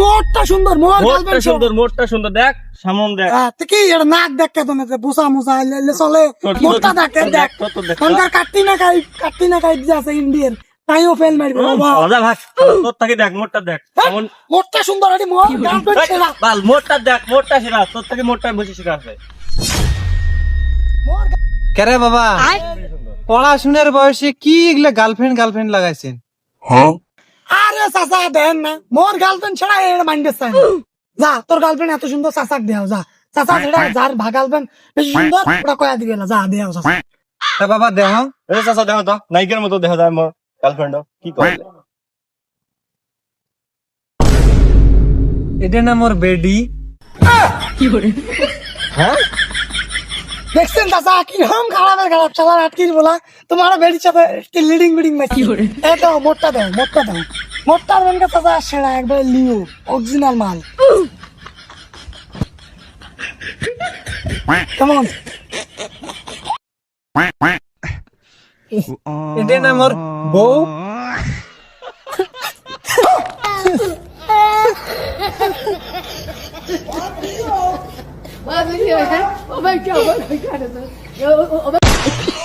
মোটটা সুন্দর, মোটটা সুন্দর দেখ সামন দেখ। কি এটা নাক দেখ কেমন বুসা মুসা চলে, মোটটা দেখ দেখ কাটতি না কাই আছে ইন্ডিয়ান তাইও ফেল মারবে আলাদা ভাগ তোর থেকে দেখ মোটটা দেখ মোটটা সুন্দর এটি মোট গার্লফ্রেন্ড সেরা বাল মোটটা দেখ মোটটা সেরা তোর থেকে মোটটা বেশি সেরা আছে। কেরে বাবা পড়াশোনার বয়সে কি এগুলা গার্লফ্রেন্ড লাগাইছেন? আরে চাচা দেন না, মোর গার্লফ্রেন্ড ছাড়া এর মাইন্ডে চাই যা, তোর গার্লফ্রেন্ড এত সুন্দর চাচাক দেও যা, চাচা যেটা যার গার্লফ্রেন্ড বেশি সুন্দর ওটা কয়া দিবে না, যা দেও চাচা। বাবা দেহ চাচা দেখো তো নায়িকার মতো দেখা যায় মোর গার্লফ্রেন্ড কি করে। এটা না মোর বেডি। হ্যাঁ দেখছেন চাচা কিরকম খারাপ চালার আটকির বলা, তোমার বেড়ির সাথে লিডিং মারছি। এই তো মোটটা দাও মোটটার মনকে চাচা সেরা একবার লিও অরিজিনাল মাল কেমন। এটা না মোর বউ। Oh my God. Oh my God.